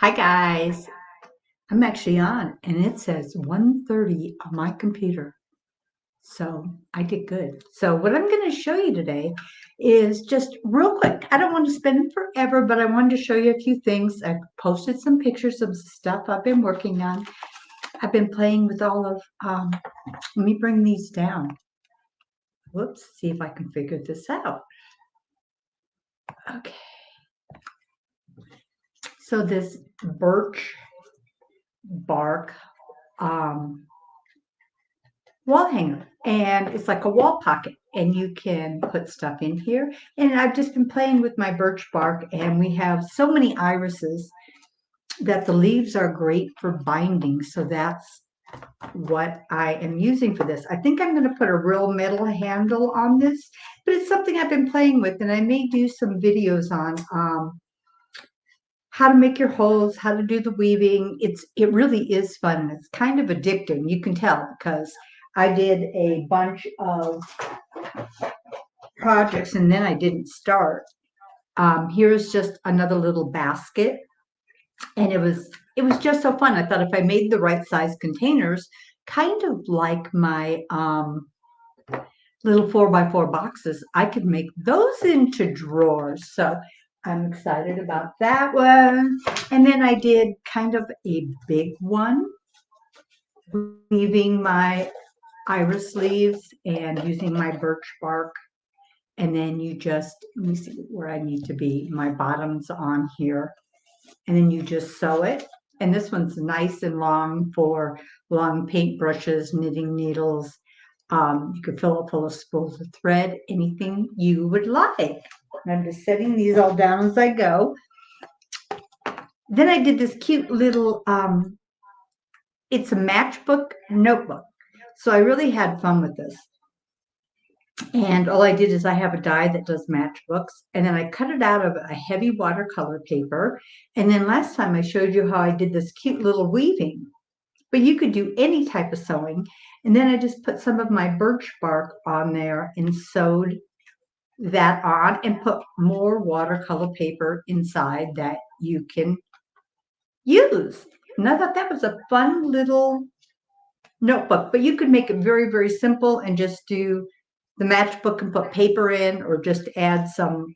Hi guys, I'm actually on and it says 1:30 on my computer. So I did good. So what I'm going to show you today is just real quick. I don't want to spend forever, but I wanted to show you a few things. I posted some pictures of stuff I've been working on. I've been playing with all of, let me bring these down. Whoops, see if I can figure this out. Okay. So this birch bark, um, wall hanger, and it's like a wall pocket, and you can put stuff in here. And I've just been playing with my birch bark, and we have so many irises that the leaves are great for binding, so that's what I am using for this. I think I'm going to put a real metal handle on this, but it's something I've been playing with, and I may do some videos on how to make your holes, how to do the weaving. It really is fun. It's kind of addicting. You can tell because I did a bunch of projects and then I didn't start. Here's just another little basket, and it was just so fun. I thought if I made the right size containers, kind of like my little 4x4 boxes, I could make those into drawers. So I'm excited about that one. And then I did kind of a big one, weaving my iris leaves and using my birch bark. And then you just, let me see where I need to be. My bottom's on here. And then you just sew it. And this one's nice and long for long paintbrushes, knitting needles. You could fill it full of spools of thread, anything you would like. And I'm just setting these all down as I go. Then I did this cute little, it's a matchbook notebook. So I really had fun with this. And all I did is I have a die that does matchbooks, and then I cut it out of a heavy watercolor paper. And then last time I showed you how I did this cute little weaving, but you could do any type of sewing. And then I just put some of my birch bark on there and sewed that on and put more watercolor paper inside that you can use. And I thought that was a fun little notebook, but you could make it very, very simple and just do the matchbook and put paper in, or just add some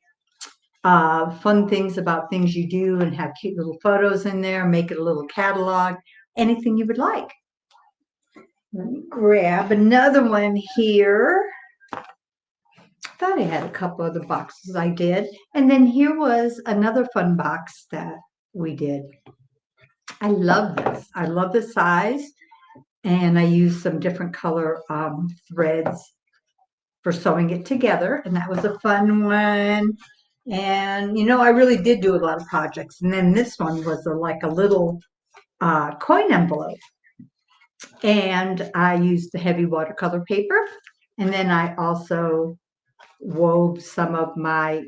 fun things about things you do and have cute little photos in there, make it a little catalog, anything you would like. Let me grab another one here. I thought I had a couple of the boxes I did. And then here was another fun box that we did. I love this. I love the size. And I used some different color threads for sewing it together. And that was a fun one. And, I really did do a lot of projects. And then this one was like a little coin envelope. And I used the heavy watercolor paper. And then I also wove some of my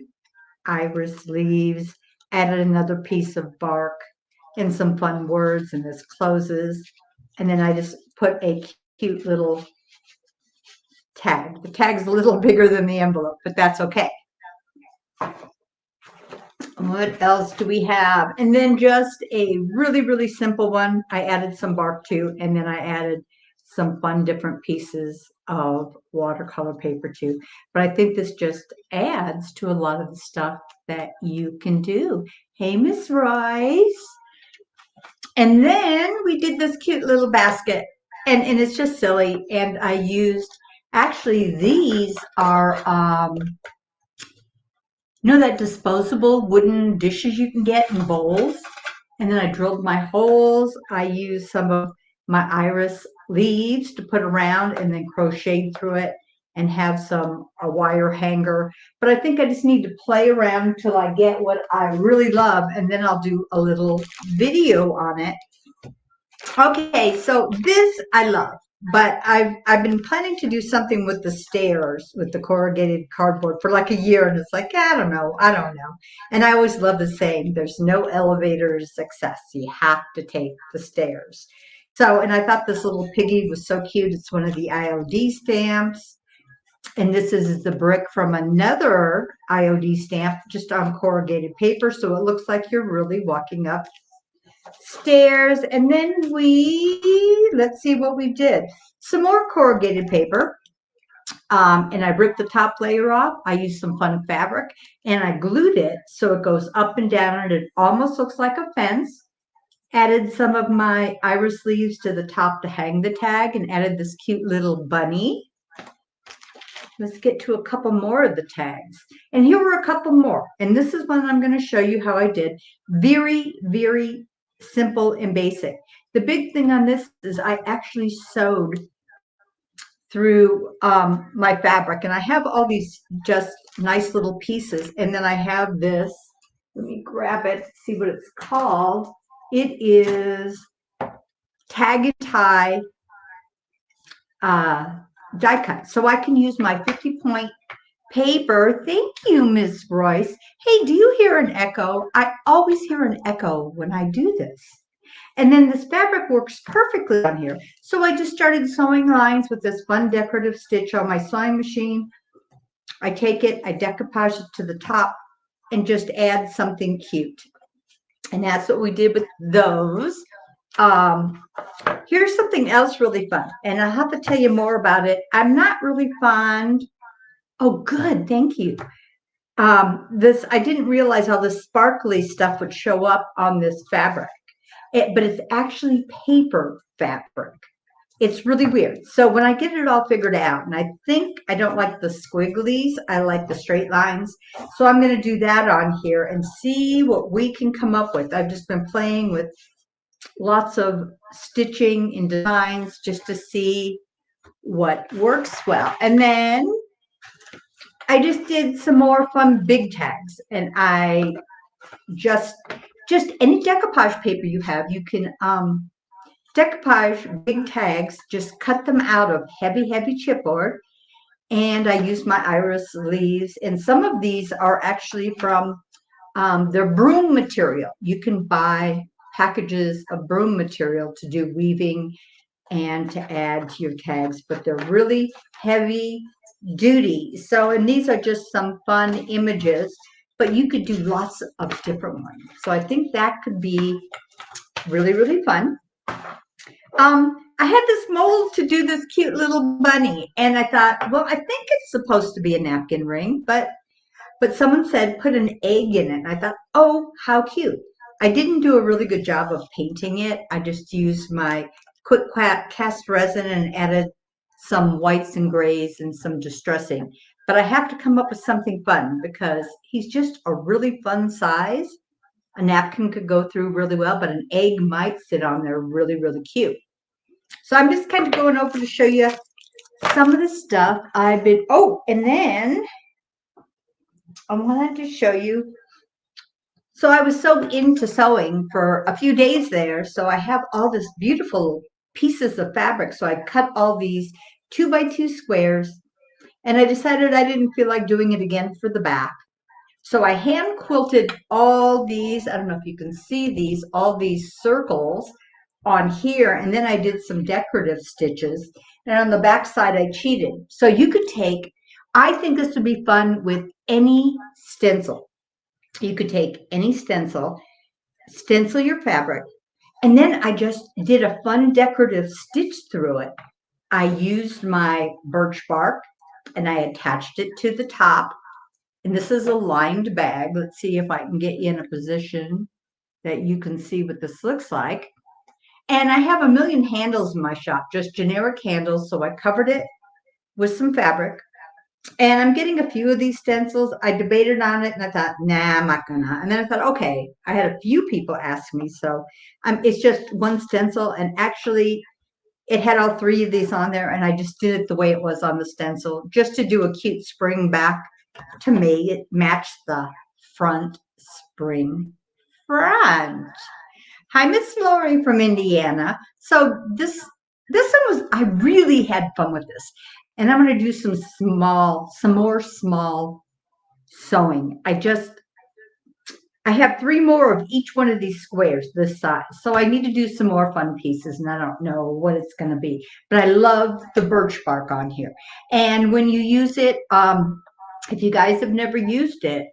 iris leaves, added another piece of bark and some fun words, and this closes. And then I just put a cute little tag. The tag's a little bigger than the envelope, but that's okay. What else do we have? And then just a really, really simple one. I added some bark too, and then I added some fun different pieces of watercolor paper too. But I think this just adds to a lot of the stuff that you can do. Hey, Miss Rice. And then we did this cute little basket, and it's just silly. And I used, actually, these are that disposable wooden dishes you can get in bowls? And then I drilled my holes. I used some of my iris leaves to put around and then crocheted through it and have a wire hanger. But I think I just need to play around until I get what I really love, and then I'll do a little video on it. Okay, so this I love. But I've been planning to do something with the stairs, with the corrugated cardboard for like a year, and it's like, I don't know. And I always love the saying, there's no elevator to success. You have to take the stairs. So, and I thought this little piggy was so cute. It's one of the IOD stamps. And this is the brick from another IOD stamp just on corrugated paper. So it looks like you're really walking up stairs, and then let's see what we did. Some more corrugated paper. And I ripped the top layer off. I used some fun fabric and I glued it so it goes up and down and it almost looks like a fence. Added some of my iris leaves to the top to hang the tag and added this cute little bunny. Let's get to a couple more of the tags. And here were a couple more. And this is one I'm going to show you how I did. Very, very simple and basic. The big thing on this is I actually sewed through my fabric, and I have all these just nice little pieces, and then I have this, let me grab it, see what it's called. It is tag and tie die cut, so I can use my 50-point paper. Thank you, Miss Royce. Hey, do you hear an echo? I always hear an echo when I do this. And then this fabric works perfectly on here. So I just started sewing lines with this fun decorative stitch on my sewing machine. I take it, I decoupage it to the top and just add something cute. And that's what we did with those. Here's something else really fun. And I'll have to tell you more about it. I'm not really fond. Oh, good. Thank you. I didn't realize all the sparkly stuff would show up on this fabric. But it's actually paper fabric. It's really weird. So when I get it all figured out, and I think I don't like the squigglies, I like the straight lines. So I'm going to do that on here and see what we can come up with. I've just been playing with lots of stitching and designs just to see what works well. And then I just did some more fun big tags, and I just any decoupage paper you have, you can decoupage big tags, just cut them out of heavy chipboard. And I use my iris leaves, and some of these are actually from their broom material. You can buy packages of broom material to do weaving and to add to your tags, but they're really heavy duty. So, and these are just some fun images, but you could do lots of different ones. So I think that could be really, really fun. I had this mold to do this cute little bunny, and I thought, well, I think it's supposed to be a napkin ring, but someone said put an egg in it. And I thought, oh, how cute. I didn't do a really good job of painting it. I just used my quick cast resin and added some whites and grays and some distressing. But I have to come up with something fun because he's just a really fun size. A napkin could go through really well, but an egg might sit on there really, really cute. So I'm just kind of going over to show you some of the stuff I've been, oh, and then I wanted to show you. So I was so into sewing for a few days there. So I have all this beautiful pieces of fabric. So I cut all these 2x2 squares, and I decided I didn't feel like doing it again for the back. So I hand quilted all these, I don't know if you can see these, all these circles on here, and then I did some decorative stitches. And on the back side, I cheated. So you could take, I think this would be fun with any stencil. You could take any stencil your fabric, and then I just did a fun decorative stitch through it. I used my birch bark, and I attached it to the top. And this is a lined bag. Let's see if I can get you in a position that you can see what this looks like. And I have a million handles in my shop, just generic handles. So I covered it with some fabric. And I'm getting a few of these stencils. I debated on it and I thought, nah, I'm not gonna. And then I thought, okay, I had a few people ask me. So it's just one stencil. And actually, it had all three of these on there. And I just did it the way it was on the stencil, just to do a cute spring back. To me, it matched the front spring front. Hi, Miss Lori from Indiana. So this one was, I really had fun with this. And I'm going to do some more small sewing. I have 3 more of each one of these squares this size. So I need to do some more fun pieces, and I don't know what it's going to be. But I love the birch bark on here. And when you use it, if you guys have never used it,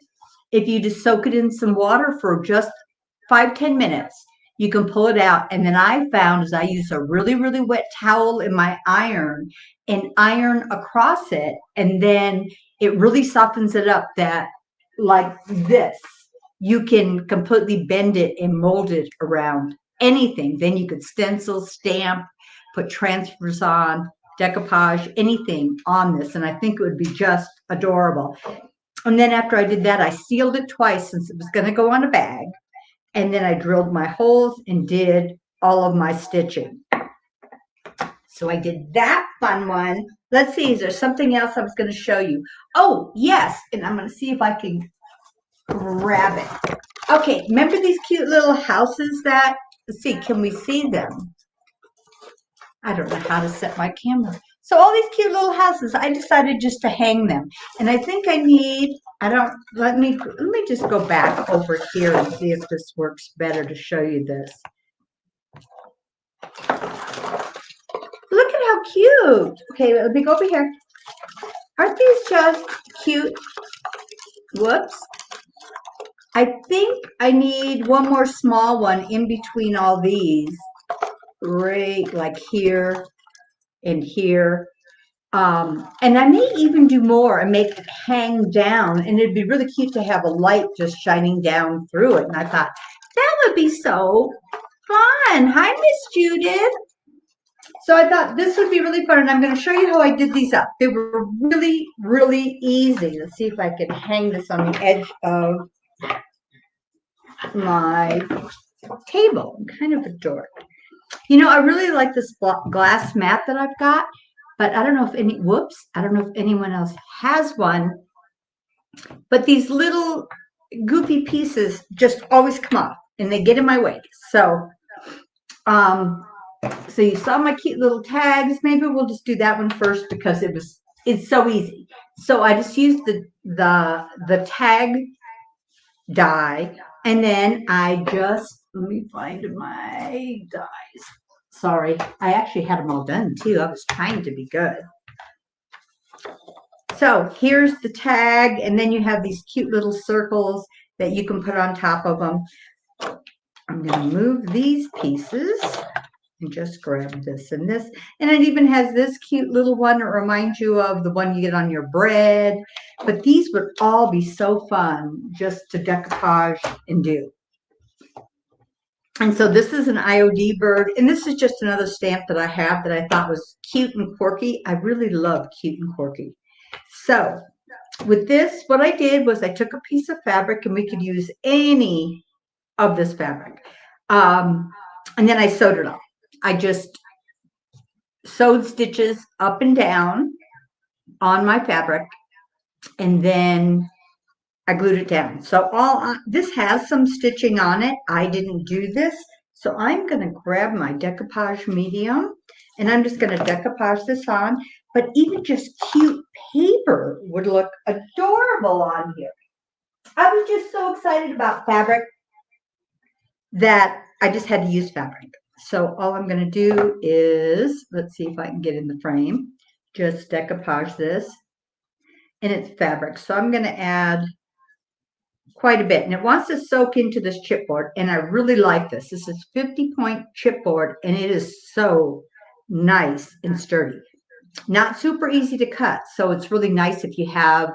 if you just soak it in some water for just 5-10 minutes, you can pull it out. And then I found is I use a really, really wet towel in my iron and iron across it. And then it really softens it up that like this. You can completely bend it and mold it around anything. Then you could stencil, stamp, put transfers on, decoupage, anything on this. And I think it would be just adorable. And then after I did that, I sealed it twice since it was going to go on a bag. And then I drilled my holes and did all of my stitching. So I did that fun one. Let's see, is there something else I was going to show you? Oh, yes. And I'm going to see if I can grab it. Okay, remember these cute little houses that, let's see, can we see them? I don't know how to set my camera. So all these cute little houses, I decided just to hang them. And I think I need, let me just go back over here and see if this works better to show you this. Look at how cute. Okay, let me go over here. Aren't these just cute? Whoops. I think I need one more small one in between all these, right like here and here. And I may even do more and make it hang down, and it'd be really cute to have a light just shining down through it. And I thought, that would be so fun. Hi, Miss Judith. So I thought this would be really fun, and I'm going to show you how I did these up. They were really, really easy. Let's see if I can hang this on the edge of my table. I'm kind of a dork. You know, I really like this glass mat that I've got, but I don't know if I don't know if anyone else has one, but these little goofy pieces just always come off and they get in my way. So, so you saw my cute little tags. Maybe we'll just do that one first because it's so easy. So I just used the tag die, and then I just, let me find my dies. Sorry, I actually had them all done too. I was trying to be good. So here's the tag, and then you have these cute little circles that you can put on top of them. I'm going to move these pieces and just grab this and this. And it even has this cute little one that reminds you of the one you get on your bread. But these would all be so fun just to decoupage and do. And so this is an IOD bird, and this is just another stamp that I have that I thought was cute and quirky. I really love cute and quirky. So with this, what I did was I took a piece of fabric, and we could use any of this fabric. And then I sewed it on. I just sewed stitches up and down on my fabric, and then I glued it down. So this has some stitching on it. I didn't do this. So I'm going to grab my decoupage medium, and I'm just going to decoupage this on. But even just cute paper would look adorable on here. I was just so excited about fabric that I just had to use fabric. So all I'm going to do is, let's see if I can get in the frame, just decoupage this. And it's fabric. So I'm going to add quite a bit, and it wants to soak into this chipboard, and I really like this. This is 50-point chipboard, and it is so nice and sturdy. Not super easy to cut, so it's really nice if you have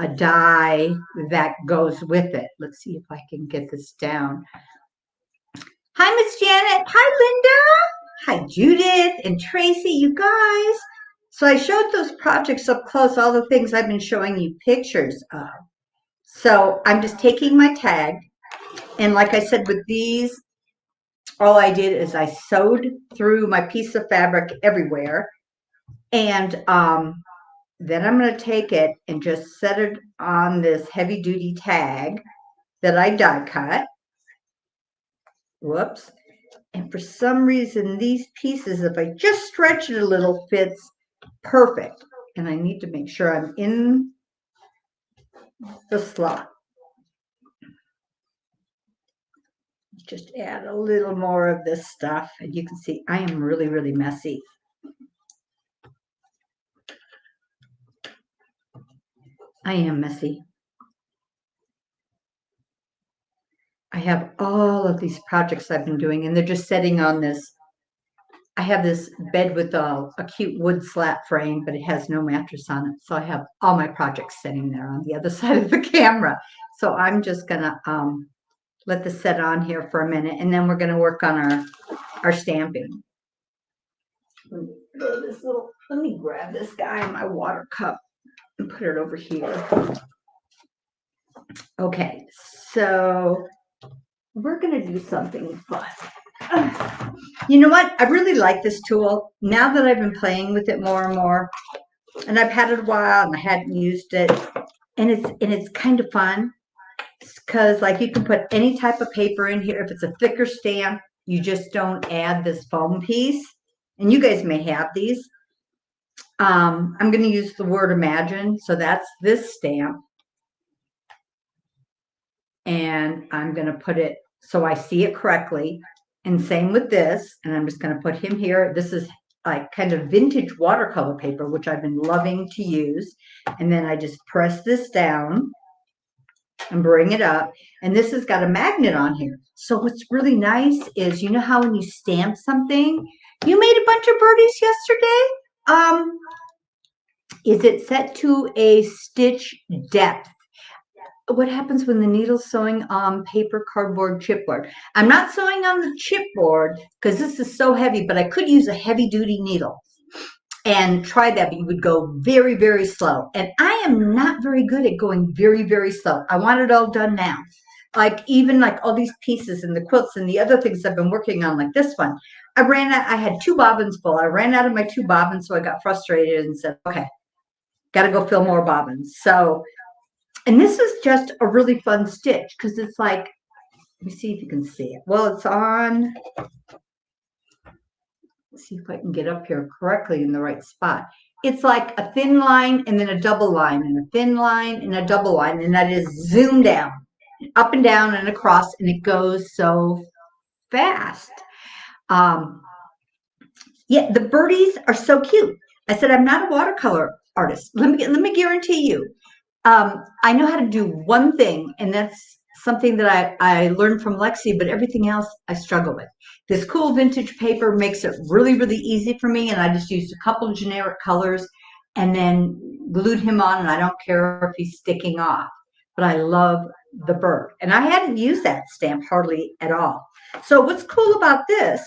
a die that goes with it. Let's see if I can get this down. Hi, Miss Janet. Hi, Linda. Hi, Judith and Tracy, you guys. So I showed those projects up close, all the things I've been showing you pictures of. So I'm just taking my tag, and like I said with these, all I did is I sewed through my piece of fabric everywhere, and then I'm going to take it and just set it on this heavy duty tag that I die cut. Whoops. And for some reason, these pieces, if I just stretch it a little, fits perfect. And I need to make sure I'm in the slot. Just add a little more of this stuff, and you can see I am really, really messy. I am messy. I have all of these projects I've been doing, and they're just sitting on this. I have this bed with a cute wood slat frame, but it has no mattress on it. So I have all my projects sitting there on the other side of the camera. So I'm just gonna let this set on here for a minute, and then we're gonna work on our stamping. Let me grab this guy in my water cup and put it over here. Okay, so we're gonna do something fun. You know what? I really like this tool. Now that I've been playing with it more and more, and I've had it a while and I hadn't used it, and it's kind of fun because like you can put any type of paper in here. If it's a thicker stamp, you just don't add this foam piece. And you guys may have these. I'm going to use the word imagine. So that's this stamp. And I'm going to put it so I see it correctly. And same with this. And I'm just going to put him here. This is like kind of vintage watercolor paper, which I've been loving to use. And then I just press this down and bring it up. And this has got a magnet on here. So what's really nice is, you know how when you stamp something, you made a bunch of birdies yesterday? Is it set to a stitch depth? What happens when the needle's sewing on paper, cardboard, chipboard? I'm not sewing on the chipboard because this is so heavy, but I could use a heavy duty needle and try that, but you would go very, very slow. And I am not very good at going very, very slow. I want it all done now. Like even like all these pieces and the quilts and the other things I've been working on, like this one. I had 2 bobbins full. I ran out of my 2 bobbins, so I got frustrated and said, okay, got to go fill more bobbins. So, and this is just a really fun stitch because it's like, let me see if you can see it. Well, it's on, let's see if I can get up here correctly in the right spot. It's like a thin line and then a double line and a thin line and a double line, and that is zoomed down, up and down and across, and it goes so fast. Yeah, the birdies are so cute. I said, I'm not a watercolor artist. Let me guarantee you. I know how to do one thing, and that's something that I learned from Lexi, but everything else I struggle with. This cool vintage paper makes it really, really easy for me, and I just used a couple of generic colors and then glued him on, and I don't care if he's sticking off, but I love the bird. And I hadn't used that stamp hardly at all. So what's cool about this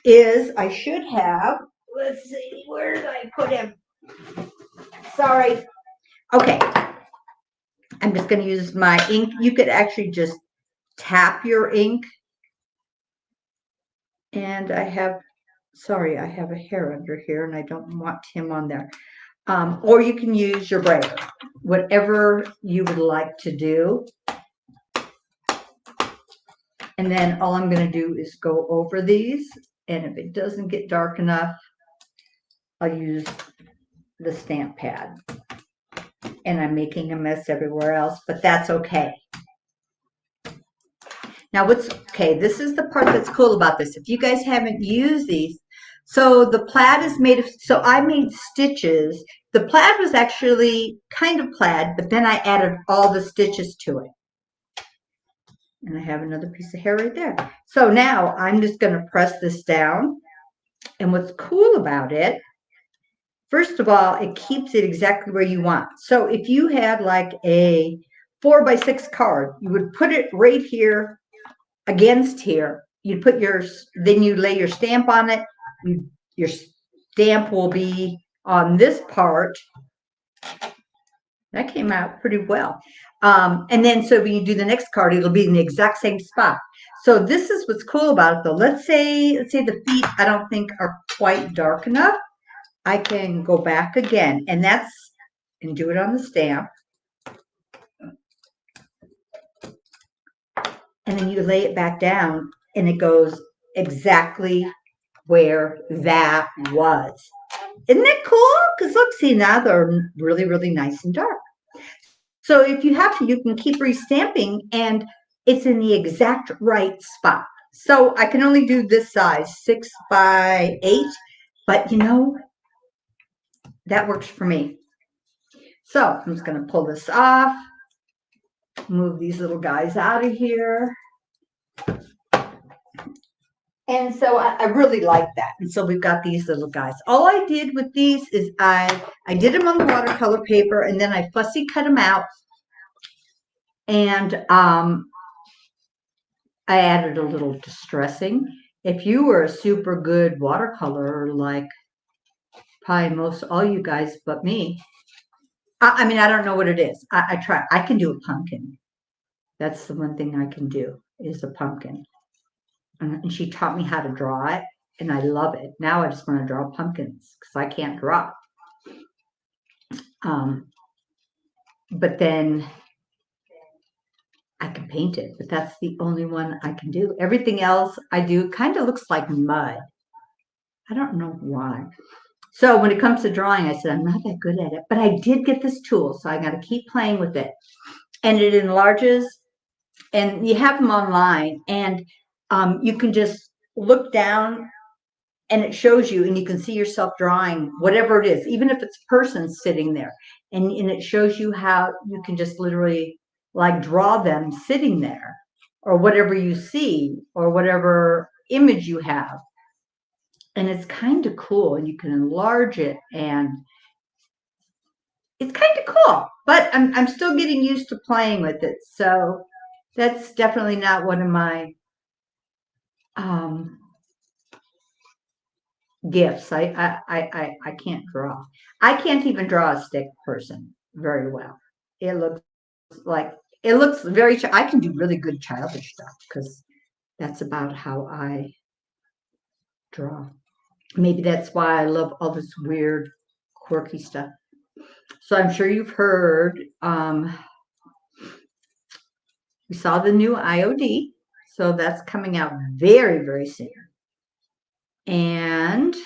is I should have, let's see, where did I put him? Sorry. Okay. I'm just going to use my ink. You could actually just tap your ink. And I have a hair under here and I don't want him on there. Or you can use your brayer, whatever you would like to do. And then all I'm going to do is go over these. And if it doesn't get dark enough, I'll use the stamp pad. And I'm making a mess everywhere else, but that's okay. Now this is the part that's cool about this. If you guys haven't used these, so the plaid is made of, so I made stitches. The plaid was actually kind of plaid, but then I added all the stitches to it. And I have another piece of hair right there. So now I'm just going to press this down. And what's cool about it, first of all, it keeps it exactly where you want. So if you had like a 4x6 card, you would put it right here against here. You'd put then you lay your stamp on it. Your stamp will be on this part. That came out pretty well. And then so when you do the next card, it'll be in the exact same spot. So this is what's cool about it though. Let's say the feet I don't think are quite dark enough. I can go back again and do it on the stamp. And then you lay it back down and it goes exactly where that was. Isn't that cool? Because look, see, now they're really, really nice and dark. So if you have to, you can keep restamping and it's in the exact right spot. So I can only do this size, 6x8, but you know, that works for me. So I'm just going to pull this off, move these little guys out of here. And so I really like that. And so we've got these little guys. All I did with these is I did them on the watercolor paper, and then I fussy cut them out. And I added a little distressing. If you were a super good watercolorer, like probably most all you guys but me, I mean, I don't know what it is. I try. I can do a pumpkin. That's the one thing I can do is a pumpkin. And she taught me how to draw it, and I love it. Now I just want to draw pumpkins because I can't draw. But then I can paint it, but that's the only one I can do. Everything else I do kind of looks like mud. I don't know why. So when it comes to drawing, I said, I'm not that good at it, but I did get this tool, so I got to keep playing with it. And it enlarges, and you have them online, and you can just look down and it shows you, and you can see yourself drawing whatever it is, even if it's a person sitting there. And it shows you how you can just literally like draw them sitting there, or whatever you see, or whatever image you have. And it's kind of cool, and you can enlarge it, and it's kind of cool. But I'm still getting used to playing with it. So that's definitely not one of my gifts. I can't draw. I can't even draw a stick person very well. It looks very. I can do really good childish stuff because that's about how I draw. Maybe that's why I love all this weird, quirky stuff. So I'm sure you've heard. We saw the new IOD, so that's coming out very, very soon. And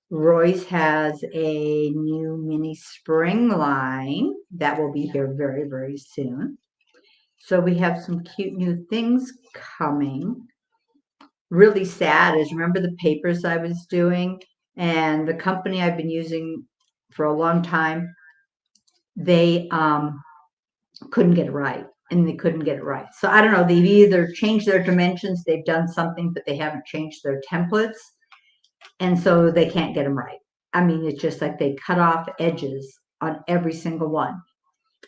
Roy's has a new mini spring line that will be here very, very soon. So we have some cute new things coming. Really sad is, remember the papers I was doing, and the company I've been using for a long time, they couldn't get it right. And they couldn't get it right. So I don't know, they've either changed their dimensions, they've done something, but they haven't changed their templates. And so they can't get them right. I mean, it's just like they cut off edges on every single one.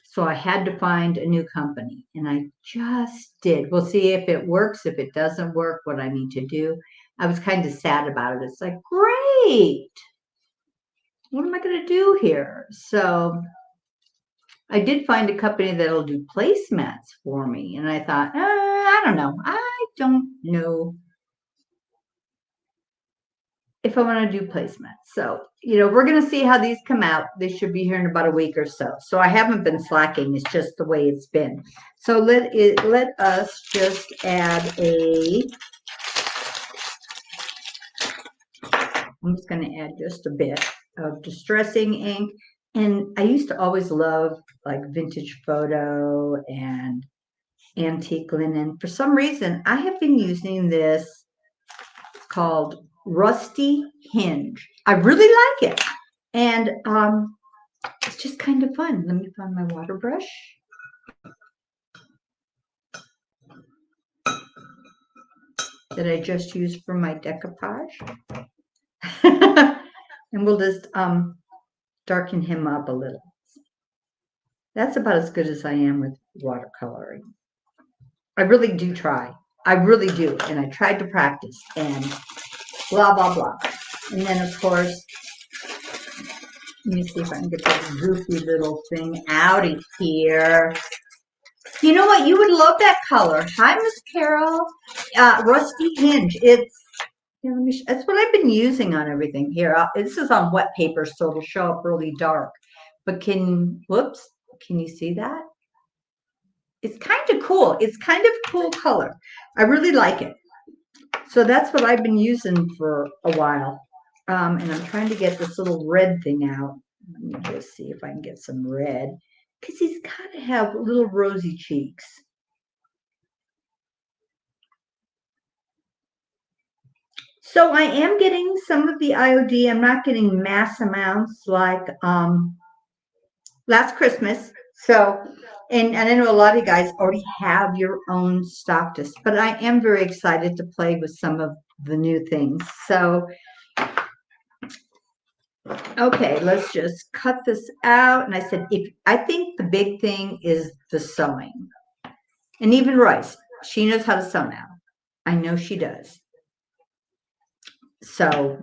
So I had to find a new company, and I just did. We'll see if it works. If it doesn't work, what I need to do. I was kind of sad about it. It's like, great. What am I going to do here? So I did find a company that'll do placemats for me. And I thought, I don't know. I don't know if I want to do placemats. So, we're going to see how these come out. They should be here in about a week or so. So I haven't been slacking. It's just the way it's been. So let us just add I'm just going to add just a bit of distressing ink. And I used to always love like vintage photo and antique linen. For some reason, I have been using this called Rusty Hinge. I really like it. And it's just kind of fun. Let me find my water brush. That I just used for my decoupage. And we'll just darken him up a little. That's about as good as I am with watercoloring. I really do try. I really do. And I tried to practice and blah, blah, blah. And then, of course, let me see if I can get that goofy little thing out of here. You know what? You would love that color. Hi, Miss Carol. Rusty Hinge. It's, that's what I've been using on everything here. This is on wet paper, so it'll show up really dark. But whoops, can you see that? It's kind of cool. It's kind of cool color. I really like it. So that's what I've been using for a while. And I'm trying to get this little red thing out. Let me just see if I can get some red. Because he's got to have little rosy cheeks. So I am getting some of the IOD. I'm not getting mass amounts like last Christmas. So, And I know a lot of you guys already have your own stock disc, but I am very excited to play with some of the new things. So, okay, let's just cut this out. And I said, I think the big thing is the sewing. And even Royce, she knows how to sew now. I know she does. So,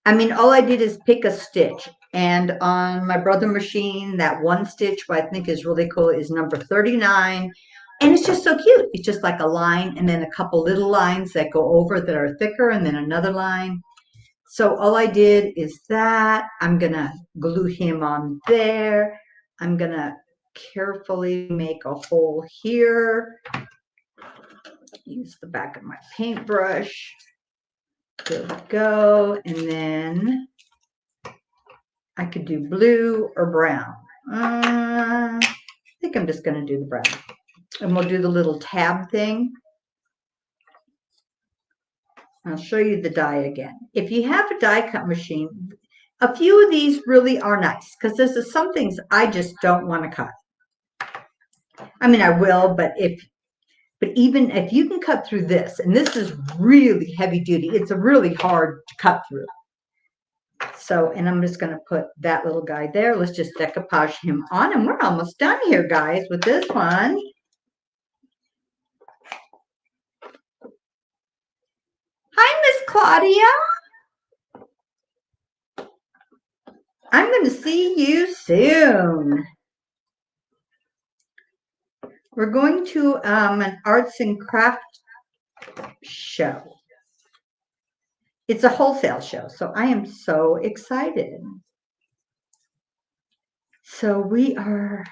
I mean, all I did is pick a stitch. And on my Brother machine, that one stitch, what I think is really cool, is number 39. And it's just so cute. It's just like a line and then a couple little lines that go over that are thicker and then another line. So all I did is that. I'm going to glue him on there. I'm going to carefully make a hole here. Use the back of my paintbrush. There we go. And then I could do blue or brown. I think I'm just going to do the brown. And we'll do the little tab thing. I'll show you the die again. If you have a die cut machine, a few of these really are nice because there's some things I just don't want to cut. I mean, I will, but even if you can cut through this, and this is really heavy duty, it's a really hard to cut through. So, and I'm just going to put that little guy there. Let's just decoupage him on, and we're almost done here, guys, with this one. Hi, Miss Claudia. I'm going to see you soon. We're going to an arts and craft show. It's a wholesale show, so I am so excited. So we are,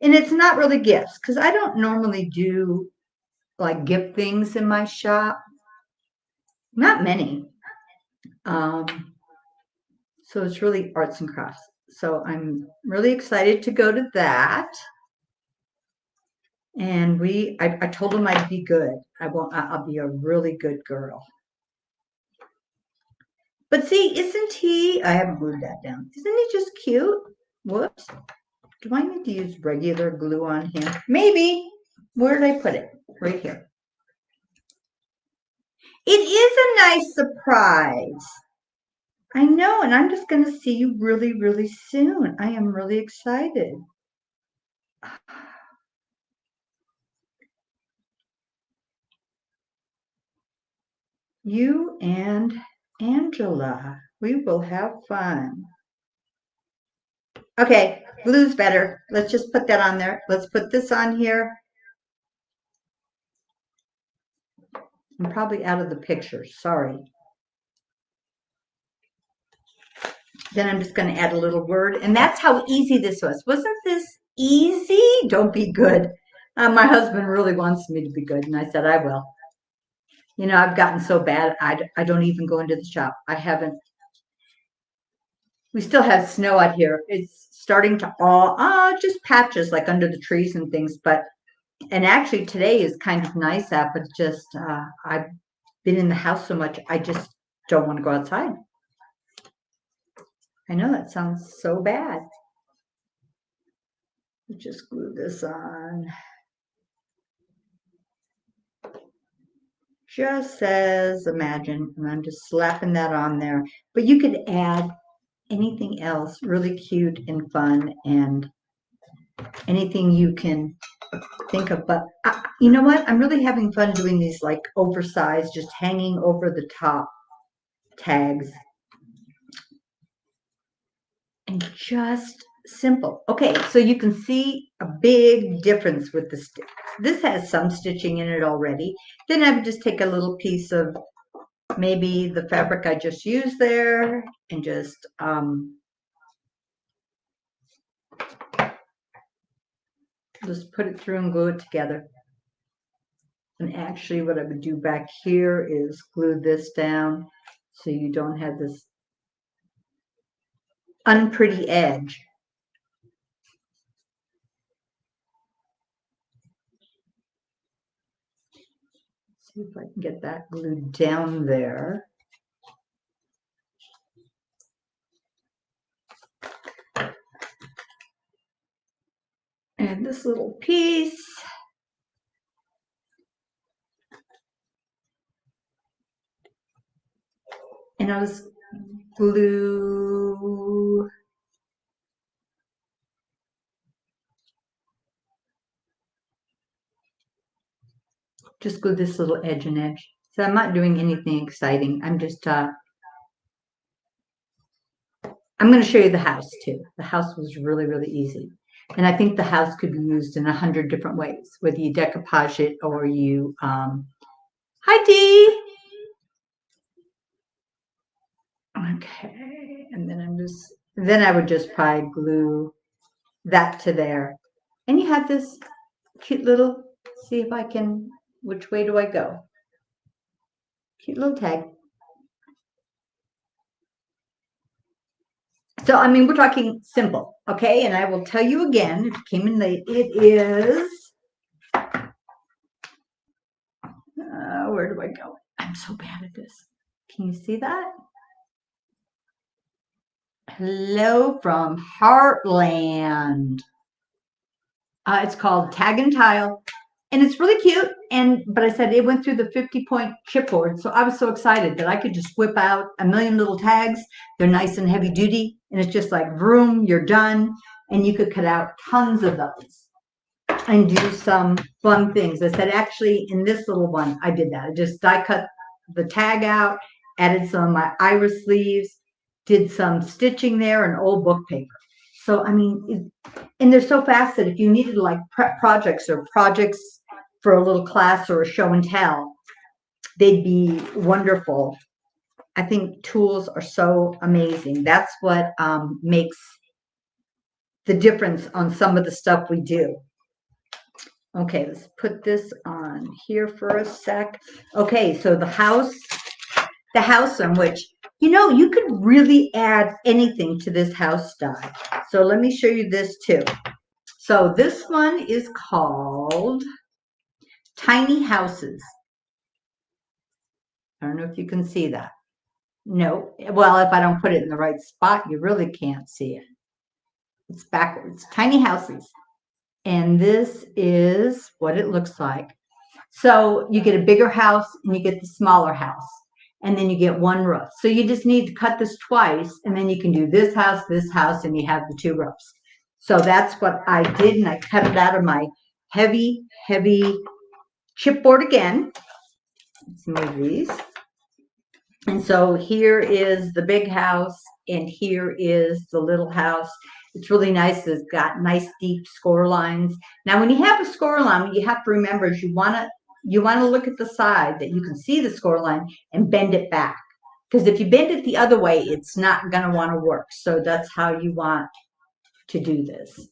and it's not really gifts because I don't normally do like gift things in my shop. Not many. So it's really arts and crafts. So I'm really excited to go to that. And I told him I'd be good. I'll be a really good girl. But see, isn't he, I haven't glued that down. Isn't he just cute? Whoops. Do I need to use regular glue on him? Maybe. Where did I put it? Right here. It is a nice surprise. I know, and I'm just going to see you really, really soon. I am really excited. You and Angela, we will have fun. Okay, blue's better. Let's just put that on there. Let's put this on here. I'm probably out of the picture, sorry. Then I'm just going to add a little word, and that's how easy this was. Wasn't this easy? Don't be good. My husband really wants me to be good, and I said I will. You know, I've gotten so bad, I don't even go into the shop. I haven't. We still have snow out here. It's starting to all, just patches like under the trees and things. But, and actually today is kind of nice out, but just, I've been in the house so much, I just don't want to go outside. I know that sounds so bad. Just glue this on. Just says imagine, and I'm just slapping that on there. But you could add anything else really cute and fun and anything you can think of. But you know what? I'm really having fun doing these like oversized, just hanging over the top tags. And just simple. Okay, so you can see a big difference with the stitch. This has some stitching in it already. Then I would just take a little piece of maybe the fabric I just used there and just put it through and glue it together. And actually what I would do back here is glue this down so you don't have this unpretty edge. See if I can get that glued down there. this little piece. And I'll just glue this little edge and edge. So I'm not doing anything exciting. I'm just, I'm going to show you the house too. The house was really, really easy. And I think the house could be used in 100 different ways, whether you decoupage it or you, hi Dee! Okay, and then then I would just probably glue that to there. And you have this cute little, see if I can, which way do I go? Cute little tag. So, I mean, we're talking simple, okay? And I will tell you again, if you came in late, it is, where do I go? I'm so bad at this. Can you see that? Hello from Heartland. It's called Tag and Tile, and it's really cute. But I said it went through the 50-point chipboard, so I was so excited that I could just whip out a million little tags. They're nice and heavy duty, and it's just like vroom, you're done, and you could cut out tons of those and do some fun things. I said actually in this little one, I did that. I just die cut the tag out, added some of my iris sleeves, did some stitching there, and old book paper. So, I mean, and they're so fast that if you needed like prep projects or projects for a little class or a show and tell, they'd be wonderful. I think tools are so amazing. That's what makes the difference on some of the stuff we do. Okay, let's put this on here for a sec. Okay, so the house on which, you know, you could really add anything to this house style. So let me show you this too. So this one is called Tiny Houses. I don't know if you can see that. No, well, if I don't put it in the right spot, you really can't see it. It's backwards. Tiny Houses. And this is what it looks like. So you get a bigger house and you get the smaller house. And then you get one roof. So you just need to cut this twice, and then you can do this house, and you have the two roofs. So that's what I did, and I cut it out of my heavy, heavy chipboard again. Let's move these. And so here is the big house, and here is the little house. It's really nice. It's got nice deep score lines. Now, when you have a score line, what you have to remember is you want to look at the side that you can see the score line and bend it back. Because if you bend it the other way, it's not going to want to work. So that's how you want to do this.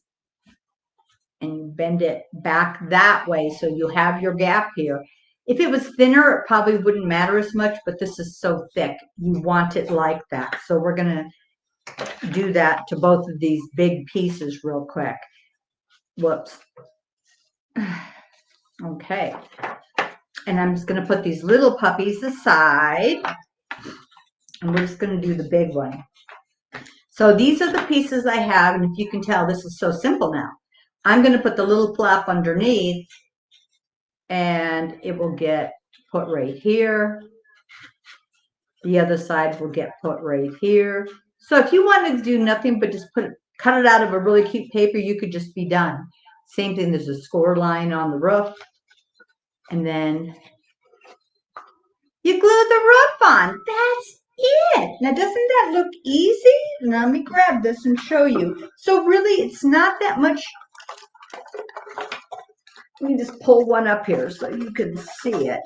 And you bend it back that way so you have your gap here. If it was thinner, it probably wouldn't matter as much, but this is so thick. You want it like that. So we're going to do that to both of these big pieces real quick. Whoops. Okay. And I'm just going to put these little puppies aside. And we're just going to do the big one. So these are the pieces I have. And if you can tell, this is so simple now. I'm going to put the little flap underneath. And it will get put right here. The other side will get put right here. So if you wanted to do nothing but just cut it out of a really cute paper, you could just be done. Same thing, there's a score line on the roof. And then you glue the roof on. That's it. Now, doesn't that look easy? Now, let me grab this and show you. So really, it's not that much. Let me just pull one up here so you can see it.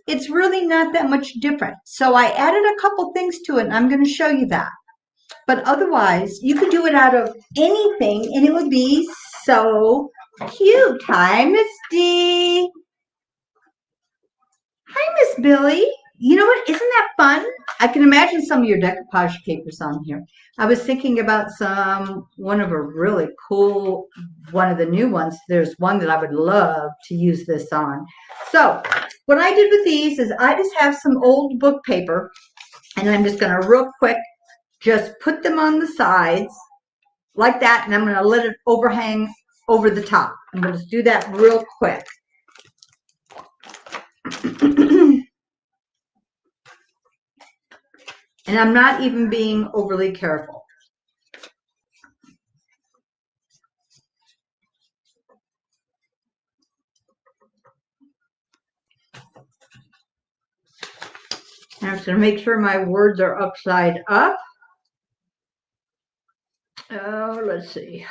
It's really not that much different. So I added a couple things to it, and I'm going to show you that. But otherwise, you could do it out of anything, and it would be so cute. Hi, Miss D. Hi, Miss Billy. You know what? Isn't that fun? I can imagine some of your decoupage papers on here. I was thinking about one of a really cool, one of the new ones. There's one that I would love to use this on. So what I did with these is I just have some old book paper, and I'm just going to real quick just put them on the sides like that, and I'm going to let it overhang over the top. I'm going to do that real quick. And I'm not even being overly careful. And I'm just going to make sure my words are upside up. Oh, let's see.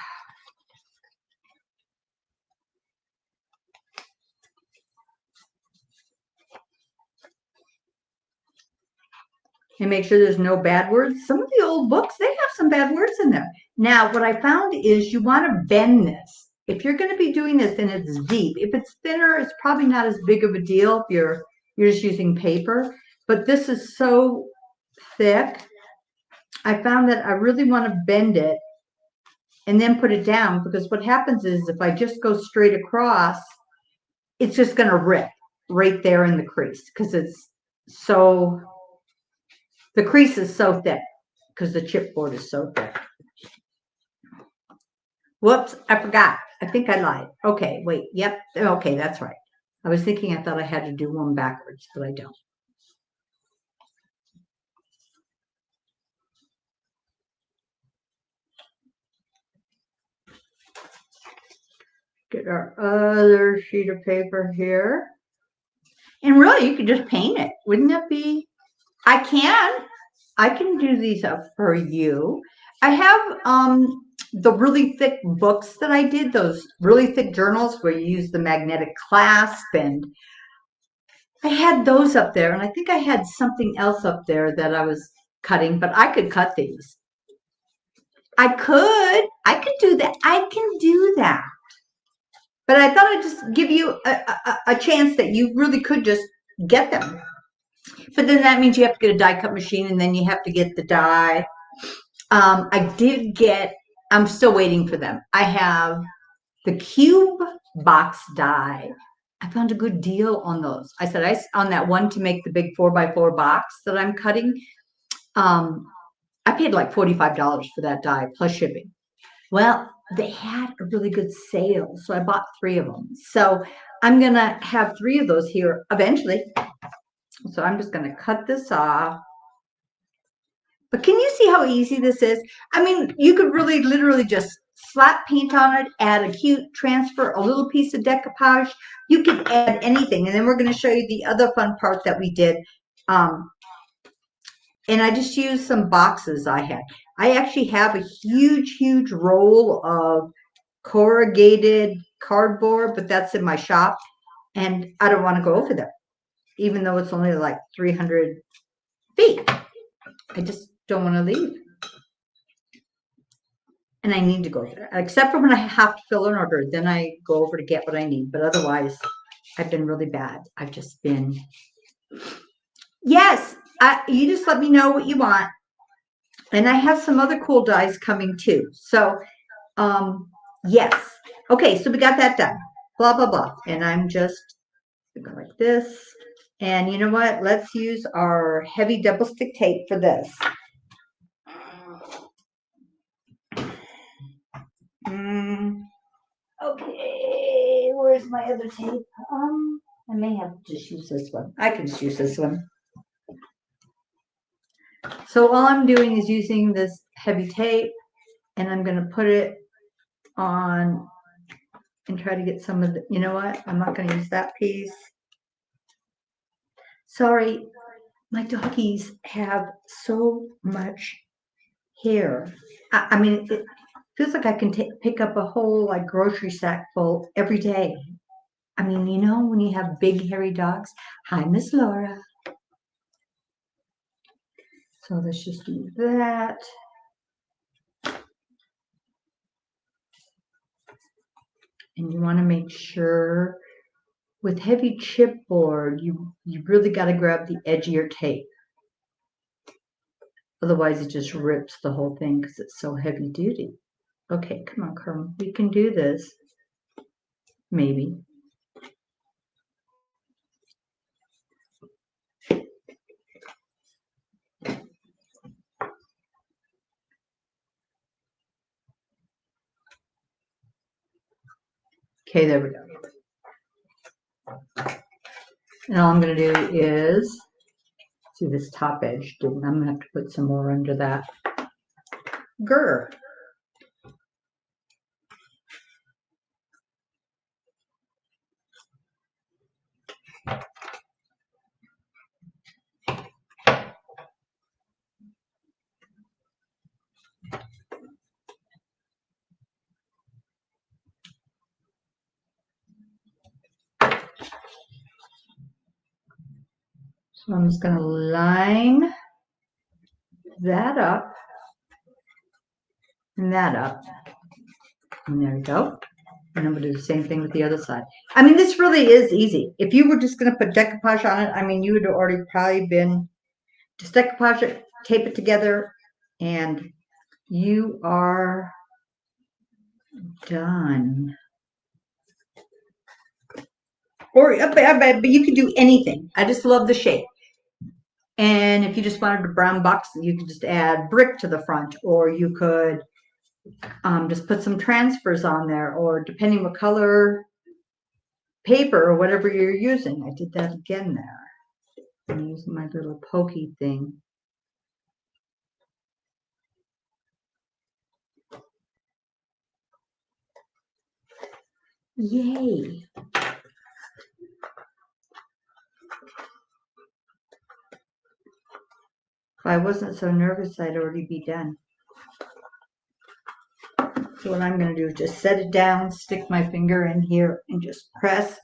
And make sure there's no bad words. Some of the old books, they have some bad words in there. Now, what I found is you want to bend this. If you're going to be doing this and it's deep, if it's thinner, it's probably not as big of a deal if you're just using paper. But this is so thick. I found that I really want to bend it and then put it down, because what happens is if I just go straight across, it's just going to rip right there in the crease, because it's so, the crease is so thick because the chipboard is so thick. Whoops, I forgot. I think I lied. Okay, wait, yep, okay, that's right. I was thinking I thought I had to do one backwards, but I don't. Get our other sheet of paper here. And really, you could just paint it. Wouldn't that be? I can do these up for you. I have the really thick books that I did, those really thick journals where you use the magnetic clasp, and I had those up there, and I think I had something else up there that I was cutting, but I could cut these. I could do that. I can do that. But I thought I'd just give you a chance that you really could just get them. But then that means you have to get a die cut machine, and then you have to get the die. I did get, I'm still waiting for them. I have the cube box die. I found a good deal on those. I said, on that one to make the big 4x4 box that I'm cutting, I paid like $45 for that die plus shipping. Well, they had a really good sale, so I bought 3 of them. So I'm going to have 3 of those here eventually. So I'm just going to cut this off. But can you see how easy this is? I mean, you could really literally just slap paint on it, add a cute transfer, a little piece of decoupage. You can add anything. And then we're going to show you the other fun part that we did. And I just used some boxes I had. I actually have a huge, huge roll of corrugated cardboard, but that's in my shop. And I don't want to go over there, even though it's only like 300 feet. I just don't want to leave. And I need to go there, except for when I have to fill an order. Then I go over to get what I need. But otherwise, I've been really bad. I've just been, yes, you just let me know what you want. And I have some other cool dies coming too. So, yes. Okay, so we got that done. Blah, blah, blah. And I'm just going like this. And you know what? Let's use our heavy double stick tape for this. Okay, where's my other tape? I may have to just use this one. I can just use this one. So all I'm doing is using this heavy tape, and I'm going to put it on and try to get some of the, you know what? I'm not going to use that piece. Sorry, my doggies have so much hair. I mean, it feels like I can pick up a whole like grocery sack full every day. I mean, you know, when you have big hairy dogs. Hi, Miss Laura. So let's just do that. And you want to make sure with heavy chipboard, you really got to grab the edge of your tape. Otherwise, it just rips the whole thing because it's so heavy duty. Okay, come on, Carmen. We can do this. Maybe. Okay, there we go. And all I'm going to do is, see this top edge, I'm going to have to put some more under that. Grr. So I'm just going to line that up and that up. And there we go. And I'm going to do the same thing with the other side. I mean, this really is easy. If you were just going to put decoupage on it, I mean, you would have already probably been just decoupage it, tape it together, and you are done. Or, but you can do anything. I just love the shape. And if you just wanted a brown box, you could just add brick to the front, or you could just put some transfers on there, or depending what color paper or whatever you're using. I did that again there. I'm using my little pokey thing. Yay. If I wasn't so nervous, I'd already be done. So what I'm going to do is just set it down, stick my finger in here, and just press.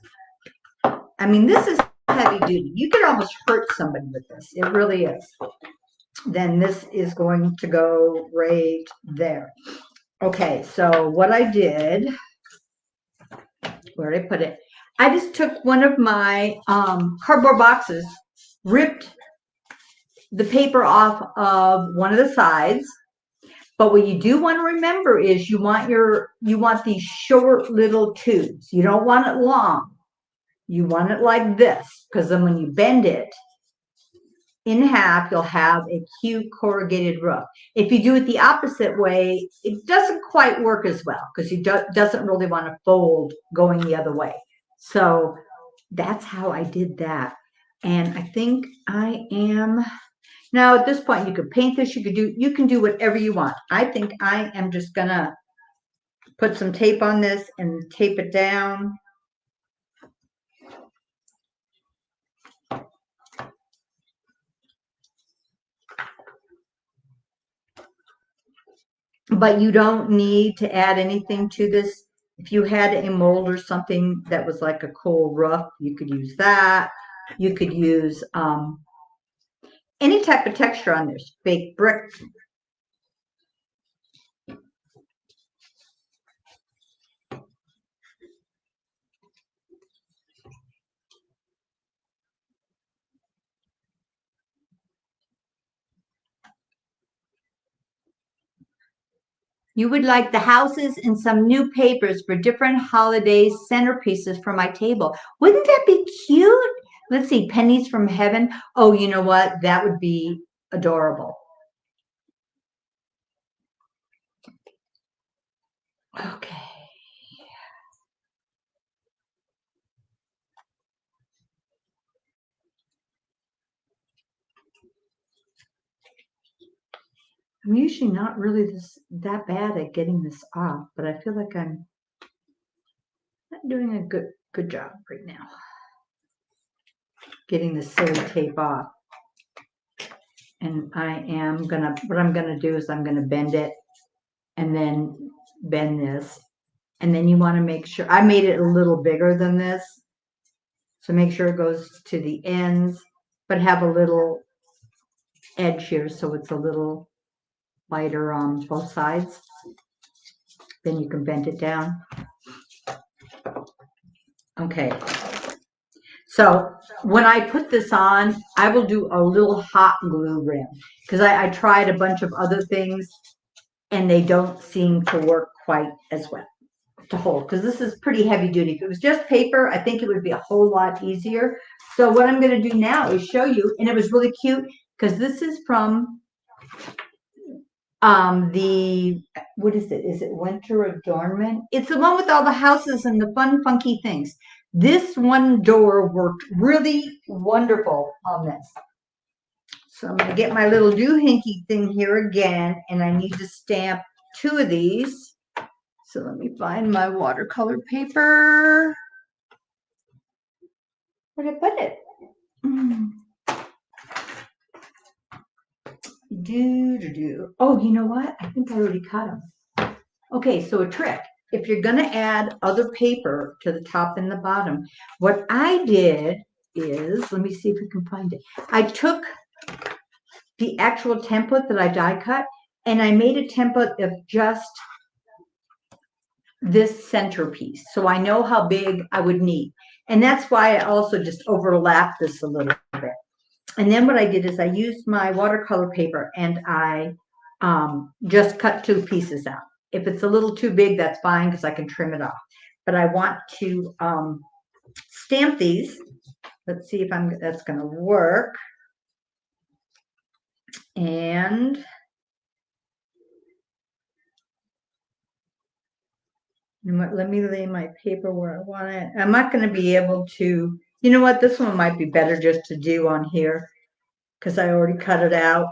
I mean, this is heavy duty. You could almost hurt somebody with this. It really is. Then this is going to go right there. Okay, so what I did, where did I put it? I just took one of my cardboard boxes, ripped the paper off of one of the sides. But what you do want to remember is you want these short little tubes. You don't want it long. You want it like this, because then when you bend it in half, you'll have a cute corrugated roof. If you do it the opposite way, it doesn't quite work as well, because it doesn't really want to fold going the other way. So that's how I did that. And I think I am... Now, at this point, you could paint this, you can do whatever you want. I think I am just gonna put some tape on this and tape it down. But you don't need to add anything to this. If you had a mold or something that was like a cool roof, you could use that. You could use any type of texture on this, fake brick. You would like the houses and some new papers for different holiday centerpieces for my table. Wouldn't that be cute? Let's see, pennies from heaven. Oh, you know what? That would be adorable. Okay. I'm usually not really that bad at getting this off, but I feel like I'm not doing a good job right now getting the silly tape off. And what I'm gonna do is I'm gonna bend it and then bend this. And then you want to make sure, I made it a little bigger than this. So make sure it goes to the ends, but have a little edge here so it's a little lighter on both sides. Then you can bend it down. Okay. So when I put this on, I will do a little hot glue rim, because I tried a bunch of other things and they don't seem to work quite as well to hold, because this is pretty heavy duty. If it was just paper, I think it would be a whole lot easier. So what I'm going to do now is show you, and it was really cute because this is from what is it? Is it Winter Adornment? It's the one with all the houses and the fun, funky things. This one door worked really wonderful on this. So I'm going to get my little doohickey thing here again, and I need to stamp 2 of these. So let me find my watercolor paper. Where'd I put it? Oh, you know what? I think I already cut them. Okay, so a trick. If you're going to add other paper to the top and the bottom, what I did is, let me see if we can find it. I took the actual template that I die cut, and I made a template of just this centerpiece. So I know how big I would need. And that's why I also just overlapped this a little bit. And then what I did is I used my watercolor paper and I just cut 2 pieces out. If it's a little too big, that's fine because I can trim it off. But I want to stamp these. Let's see if that's going to work. And let me lay my paper where I want it. I'm not going to be able to, you know what, this one might be better just to do on here because I already cut it out.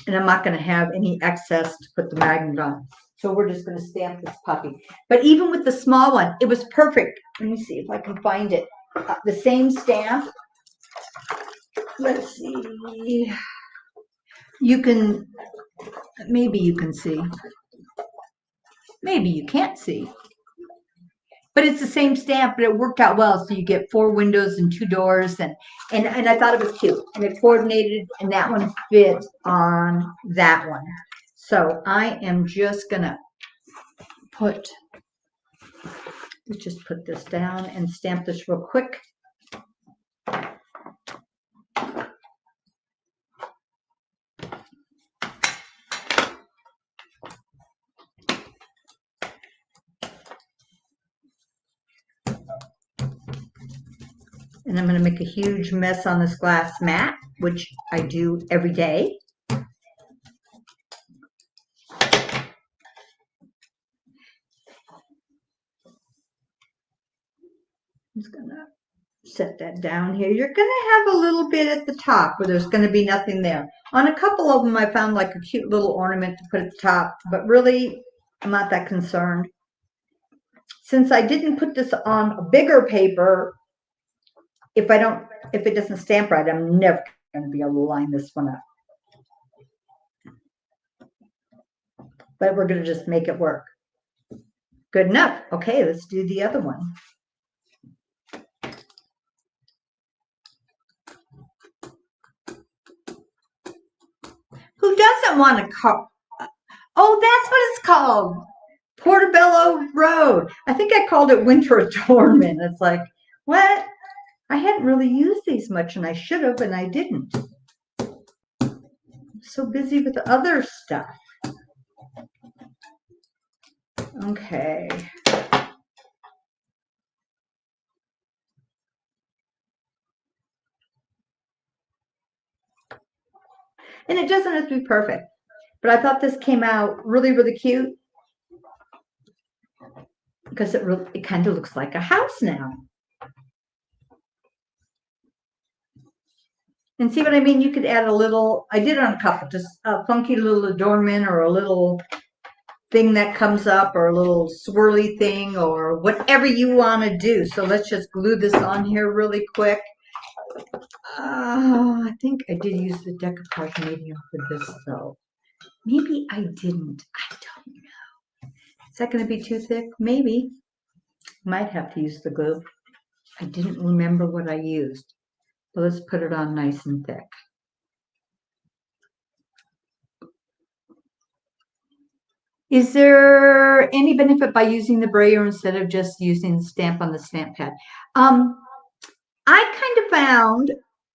And I'm not going to have any excess to put the magnet on. So we're just going to stamp this puppy. But even with the small one, it was perfect. Let me see if I can find it. The same stamp. Let's see. You can, maybe you can see. Maybe you can't see. But it's the same stamp, but it worked out well. So you get 4 windows and 2 doors. And I thought it was cute. And it coordinated, and that one fit on that one. So I am just going to let's put this down and stamp this real quick. And I'm going to make a huge mess on this glass mat, which I do every day. I'm just going to set that down here. You're going to have a little bit at the top where there's going to be nothing there. On a couple of them, I found like a cute little ornament to put at the top, but really, I'm not that concerned. Since I didn't put this on a bigger paper, if it doesn't stamp right, I'm never going to be able to line this one up. But we're going to just make it work. Good enough. Okay, let's do the other one. Who doesn't want to call? Oh, that's what it's called. Portobello Road. I think I called it Winter Adornment. It's like, what? I hadn't really used these much, and I should have, and I didn't. I'm so busy with the other stuff. Okay. And it doesn't have to be perfect, but I thought this came out really, really cute because it kind of looks like a house now. And see what I mean? You could add a little, I did it on a couple, just a funky little adornment or a little thing that comes up or a little swirly thing or whatever you want to do. So let's just glue this on here really quick. I think I did use the decoupage medium for this though. Maybe I didn't. I don't know. Is that going to be too thick? Maybe. Might have to use the glue. I didn't remember what I used. So let's put it on nice and thick. Is there any benefit by using the brayer instead of just using the stamp on the stamp pad? I kind of found,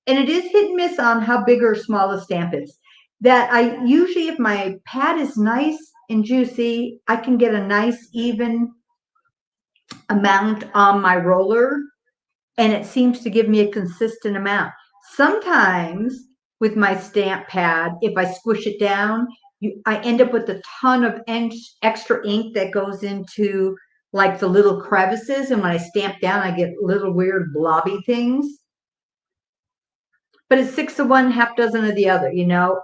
and it is hit and miss on how big or small the stamp is, that I usually, if my pad is nice and juicy, I can get a nice even amount on my roller, and it seems to give me a consistent amount. Sometimes with my stamp pad, if I squish it down, I end up with a ton of extra ink that goes into like the little crevices, and when I stamp down, I get little weird blobby things. But it's 6 of one, half dozen of the other, you know.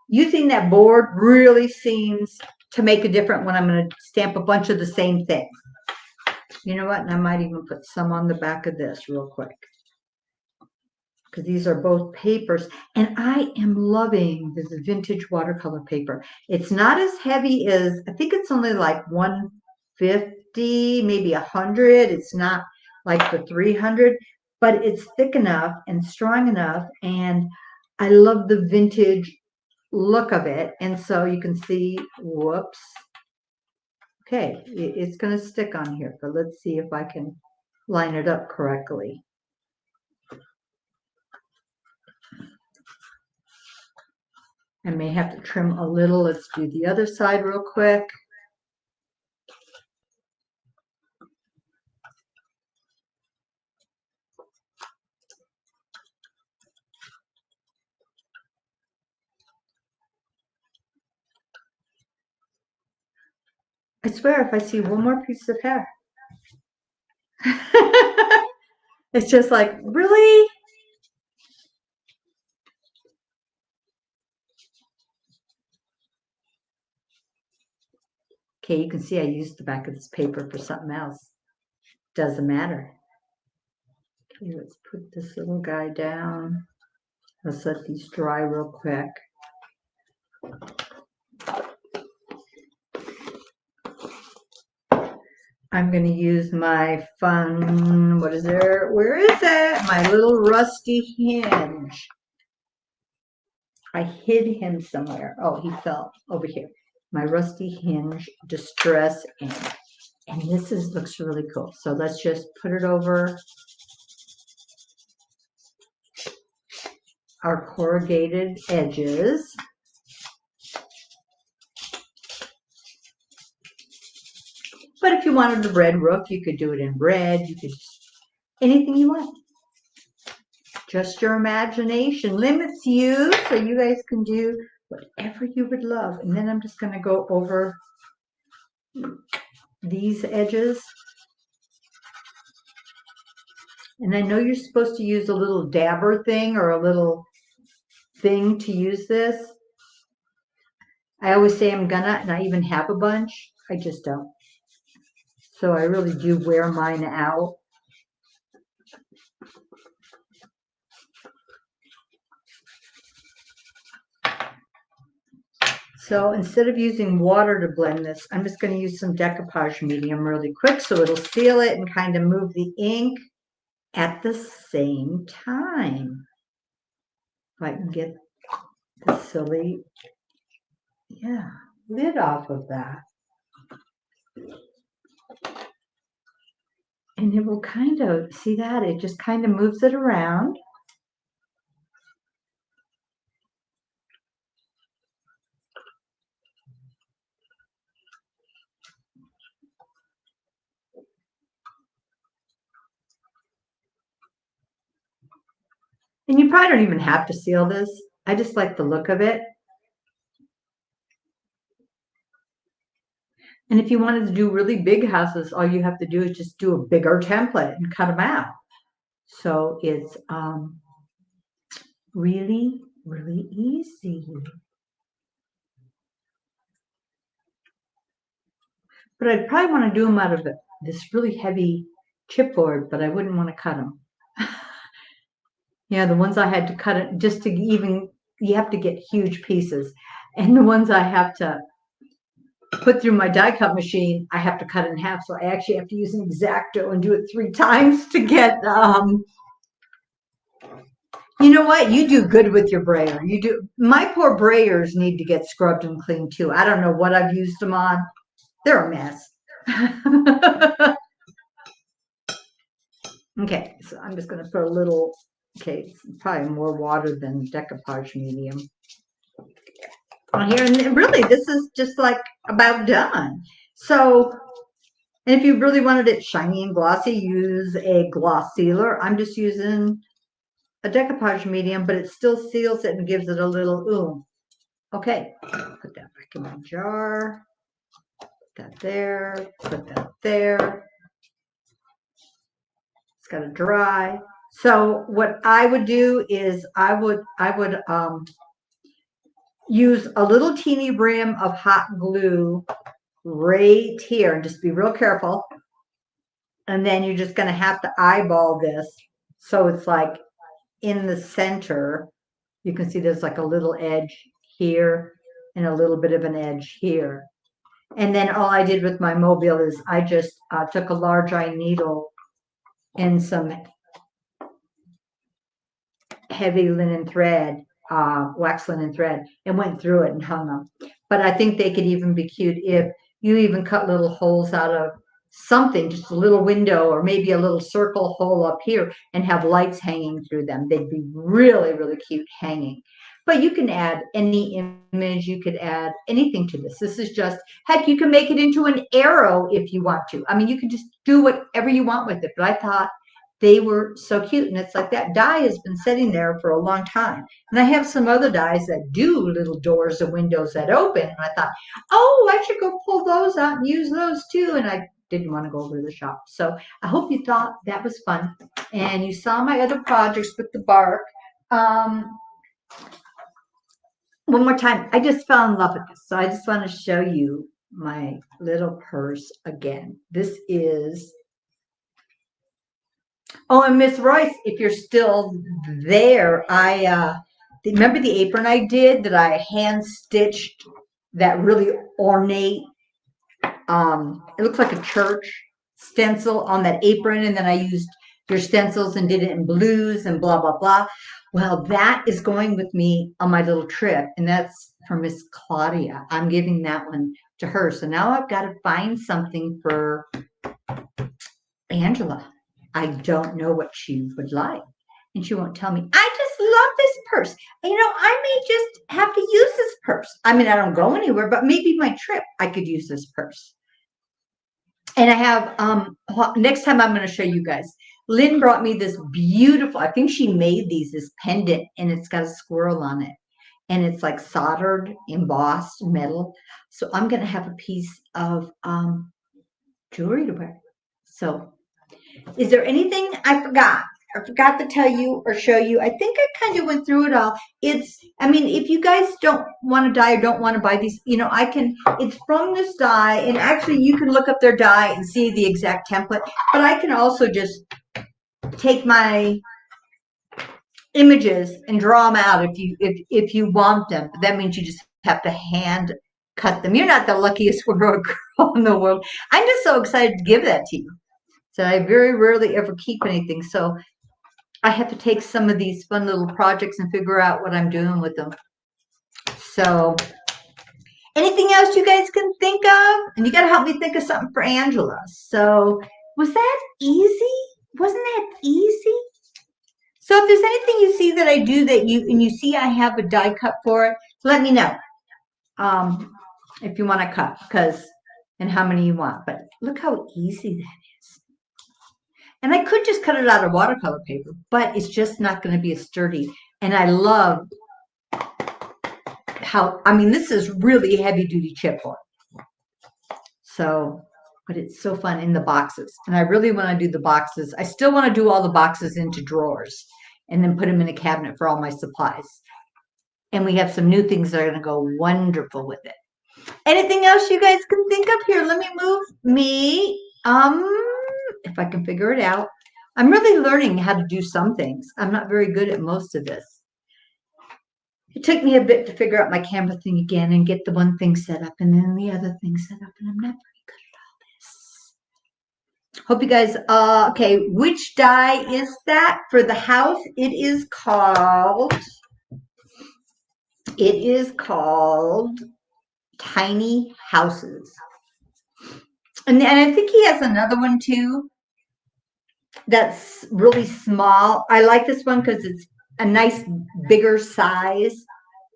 Using that board really seems to make a difference when I'm going to stamp a bunch of the same thing. You know what? And I might even put some on the back of this real quick, because these are both papers, and I am loving this vintage watercolor paper. It's not as heavy as, I think it's only like 150, maybe 100. It's not like the 300, but it's thick enough and strong enough, and I love the vintage look of it. And so you can see, whoops. Okay, it's going to stick on here, but let's see if I can line it up correctly. I may have to trim a little. Let's do the other side real quick. I swear if I see one more piece of hair. It's just like, really? Okay, you can see I used the back of this paper for something else. Doesn't matter. Okay, let's put this little guy down. Let's let these dry real quick. I'm going to use my fun, what is there? Where is it? My little rusty hinge. I hid him somewhere. Oh, he fell over here. My rusty hinge distress ink. And this looks really cool. So let's just put it over our corrugated edges. But if you wanted a red roof, you could do it in red. You could anything you want. Just your imagination limits you, so you guys can do whatever you would love. And then I'm just going to go over these edges. And I know you're supposed to use a little dabber thing or a little thing to use this. I always say I'm gonna, and I even have a bunch. I just don't. So I really do wear mine out. So instead of using water to blend this, I'm just going to use some decoupage medium really quick so it'll seal it and kind of move the ink at the same time. If I can get the silly, lid off of that. And it will kind of, see that? It just kind of moves it around. And you probably don't even have to seal this. I just like the look of it. And if you wanted to do really big houses, all you have to do is just do a bigger template and cut them out. So it's really, really easy. But I'd probably want to do them out of this really heavy chipboard, but I wouldn't want to cut them. Yeah, the ones I had to cut it just to even, you have to get huge pieces. And the ones I have to put through my die cut machine, I have to cut in half. So I actually have to use an X-Acto and do it 3 times to get, you know what? You do good with your brayer. You do. My poor brayers need to get scrubbed and cleaned too. I don't know what I've used them on. They're a mess. Okay, so I'm just going to put a little, okay, probably more water than decoupage medium on here. And really, this is just like about done. So, and if you really wanted it shiny and glossy, use a gloss sealer. I'm just using a decoupage medium, but it still seals it and gives it a little oomph. Okay, put that back in my jar. Put that there. Put that there. It's got to dry. So what I would do is I would use a little teeny brim of hot glue right here, and just be real careful. And then you're just going to have to eyeball this so it's like in the center. You can see there's like a little edge here and a little bit of an edge here. And then all I did with my mobile is I just took a large eye needle and some heavy linen thread, wax linen thread, and went through it and hung them. But I think they could even be cute if you even cut little holes out of something, just a little window or maybe a little circle hole up here and have lights hanging through them. They'd be really, really cute hanging. But you can add any image, you could add anything to this. This is just, heck, you can make it into an arrow if you want to. I mean, you can just do whatever you want with it. But I thought they were so cute. And it's like that die has been sitting there for a long time. And I have some other dies that do little doors and windows that open. And I thought, oh, I should go pull those out and use those too. And I didn't want to go over to the shop. So I hope you thought that was fun. And you saw my other projects with the bark. One more time, I just fell in love with this. So I just want to show you my little purse again. This is, oh, and Miss Royce, if you're still there, I remember the apron I did that I hand stitched, that really ornate, it looks like a church stencil on that apron, and then I used your stencils and did it in blues and blah, blah, blah. Well, that is going with me on my little trip, and that's for Miss Claudia. I'm giving that one to her. So now I've got to find something for Angela. I don't know what she would like. And she won't tell me. I just love this purse. You know, I may just have to use this purse. I mean, I don't go anywhere, but maybe my trip, I could use this purse. And I have, next time I'm going to show you guys. Lynn brought me this beautiful, I think she made this pendant, and it's got a squirrel on it. And it's like soldered, embossed metal. So I'm going to have a piece of jewelry to wear. So is there anything I forgot? I forgot to tell you or show you. I think I kind of went through it all. I mean, if you guys don't want to dye or don't want to buy these, you know, it's from this dye, and actually you can look up their dye and see the exact template, but I can also just take my images and draw them out if you want them. But that means you just have to hand cut them. You're not the luckiest girl in the world. I'm just so excited to give that to you. So I very rarely ever keep anything. So I have to take some of these fun little projects and figure out what I'm doing with them. So anything else you guys can think of? And you got to help me think of something for Angela. So was that easy? Wasn't that easy? So if there's anything you see that I do and you see I have a die cut for it, let me know. If you want to cut, and how many you want. But look how easy that is. And I could just cut it out of watercolor paper, but it's just not going to be as sturdy. And I love this is really heavy duty chipboard. So, but it's so fun in the boxes. And I really want to do the boxes. I still want to do all the boxes into drawers and then put them in a cabinet for all my supplies. And we have some new things that are going to go wonderful with it. Anything else you guys can think of here? Let me move me. If I can figure it out. I'm really learning how to do some things. I'm not very good at most of this. It took me a bit to figure out my camera thing again and get the one thing set up and then the other thing set up, and I'm not very good at all this. Hope you guys, okay, which die is that for the house? It is called Tiny Houses. And I think he has another one too that's really small. I like this one because it's a nice bigger size,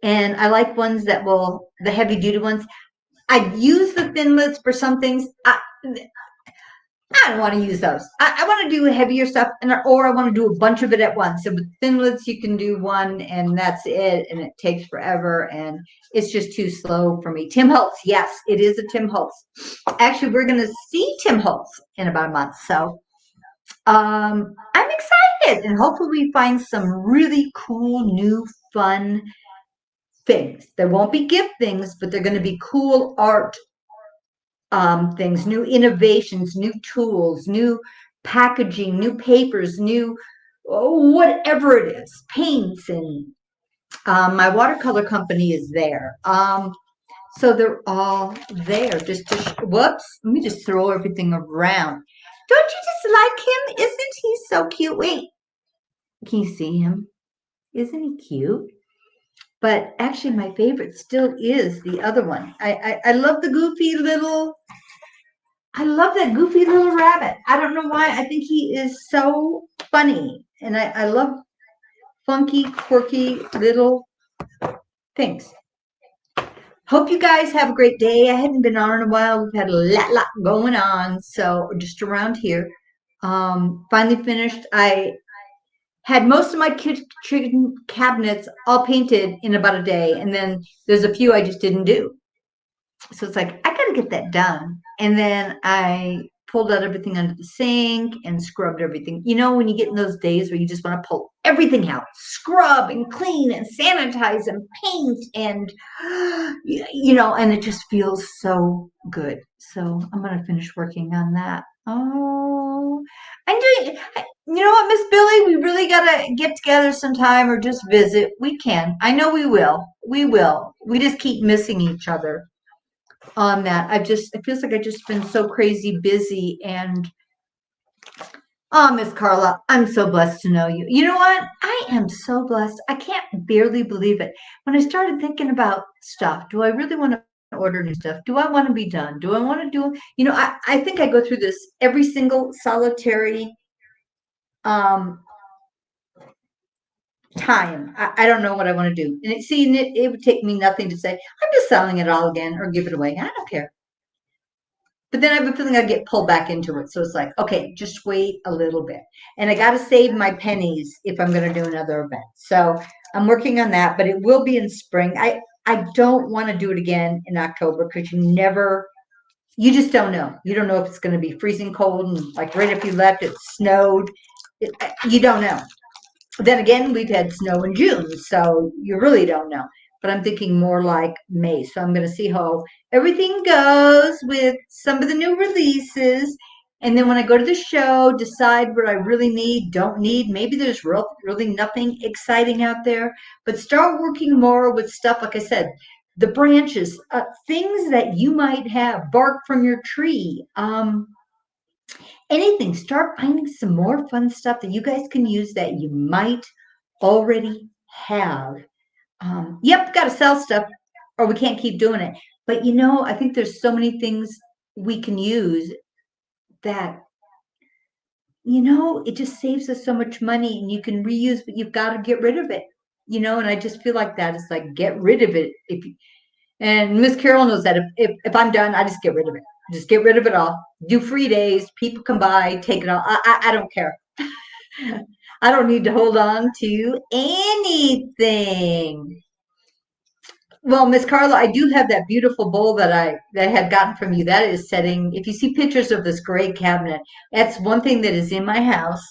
and I like ones that the heavy duty ones. I use the thin lids for some things. I don't want to use those. I want to do heavier stuff, or I want to do a bunch of it at once. So with Thinlits, you can do one, and that's it, and it takes forever, and it's just too slow for me. Tim Holtz, yes, it is a Tim Holtz. Actually, we're going to see Tim Holtz in about a month, so I'm excited, and hopefully we find some really cool, new, fun things. There won't be gift things, but they're going to be cool art things, new innovations, new tools, new packaging, new papers, new whatever it is, paints, and my watercolor company is there. So they're all there. Just to whoops, let me just throw everything around. Don't you just like him? Isn't he so cute? Wait, can you see him? Isn't he cute? But actually, my favorite still is the other one. I love the goofy little. I love that goofy little rabbit. I don't know why. I think he is so funny. And I love funky, quirky little things. Hope you guys have a great day. I hadn't been on in a while. We've had a lot going on. So just around here. Finally finished. I had most of my kitchen cabinets all painted in about a day. And then there's a few I just didn't do. So it's like, I got to get that done. And then I pulled out everything under the sink and scrubbed everything. You know, when you get in those days where you just want to pull everything out, scrub and clean and sanitize and paint and, you know, and it just feels so good. So I'm going to finish working on that. Oh, I'm doing, you know what, Miss Billy, we really got to get together sometime or just visit. We can. I know we will. We will. We just keep missing each other on that. It feels like I've just been so crazy busy. And oh, Miss Carla, I'm so blessed to know you. You know what? I am so blessed. I can't barely believe it. When I started thinking about stuff, do I really want to order new stuff? Do I want to be done? Do I want to do, you know, I think I go through this every single solitary um time. I don't know what I want to do. And it would take me nothing to say, I'm just selling it all again or give it away. I don't care. But then I have a feeling I get pulled back into it. So it's like, okay, just wait a little bit. And I got to save my pennies if I'm going to do another event. So I'm working on that, but it will be in spring. I don't want to do it again in October because you just don't know. You don't know if it's going to be freezing cold and like right after you left, it snowed. You don't know. Then again, we've had snow in June, so you really don't know. But I'm thinking more like May. So I'm going to see how everything goes with some of the new releases. And then when I go to the show, decide what I really need, don't need. Maybe there's really nothing exciting out there, but start working more with stuff, like I said, the branches, things that you might have, bark from your tree, anything. Start finding some more fun stuff that you guys can use that you might already have. Yep, got to sell stuff or we can't keep doing it. But you know, I think there's so many things we can use that, you know, it just saves us so much money and you can reuse, but you've got to get rid of it. You know, and I just feel like that. It's like get rid of it. And Miss Carol knows that if I'm done, I just get rid of it. Just get rid of it all. Do free days. People come by, take it all. I don't care. I don't need to hold on to anything. Well, Miss Carla, I do have that beautiful bowl that I had gotten from you. That is setting. If you see pictures of this great cabinet, that's one thing that is in my house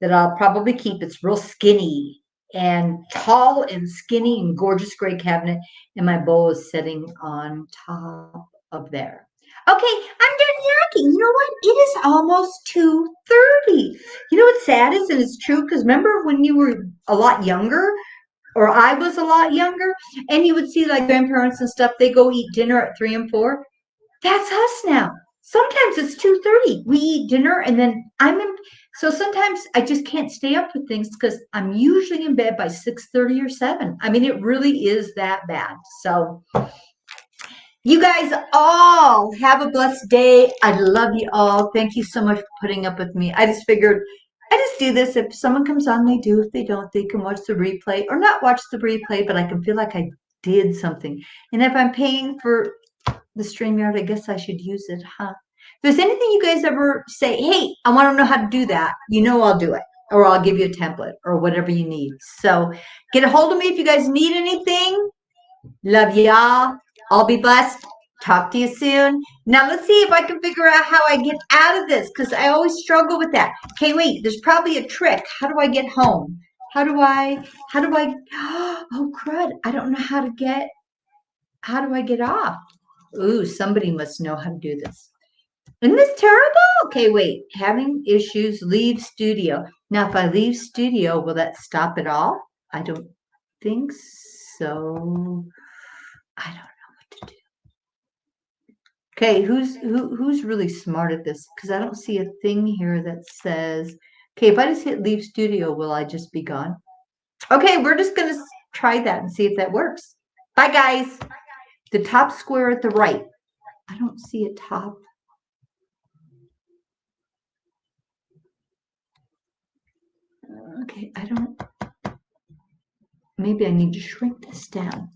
that I'll probably keep. It's real skinny and tall and skinny and gorgeous gray cabinet, and my bowl is sitting on top of there. Okay, I'm done yakking. You know what? It is almost 2:30. You know what's sad is, and it's true, because remember when you were a lot younger, or I was a lot younger, and you would see like grandparents and stuff, they go eat dinner at 3 and 4. That's us now. Sometimes it's 2:30. We eat dinner and then so sometimes I just can't stay up for things because I'm usually in bed by 6:30 or 7. I mean, it really is that bad. So you guys all have a blessed day. I love you all. Thank you so much for putting up with me. I just figured I just do this. If someone comes on, they do. If they don't, they can watch the replay or not watch the replay, but I can feel like I did something. And if I'm paying for the StreamYard, I guess I should use it, huh? there's anything you guys ever say, hey, I want to know how to do that, you know, I'll do it, or I'll give you a template or whatever you need. So get a hold of me if you guys need anything. Love y'all. I'll be blessed. Talk to you soon. Now let's see if I can figure out how I get out of this, because I always struggle with that. Okay, wait, there's probably a trick. How do I get home? How do I, oh crud, I don't know how do I get off? Ooh, somebody must know how to do this. Isn't this terrible? Okay, wait, having issues, leave studio. Now, if I leave studio, will that stop it all? I don't think so. I don't know what to do. Okay, who's really smart at this? Because I don't see a thing here that says, okay, if I just hit leave studio, will I just be gone? Okay, we're just gonna try that and see if that works. Bye, guys. The top square at the right. I don't see a top. Okay, I don't. Maybe I need to shrink this down.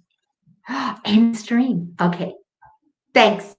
End stream. Okay. Thanks.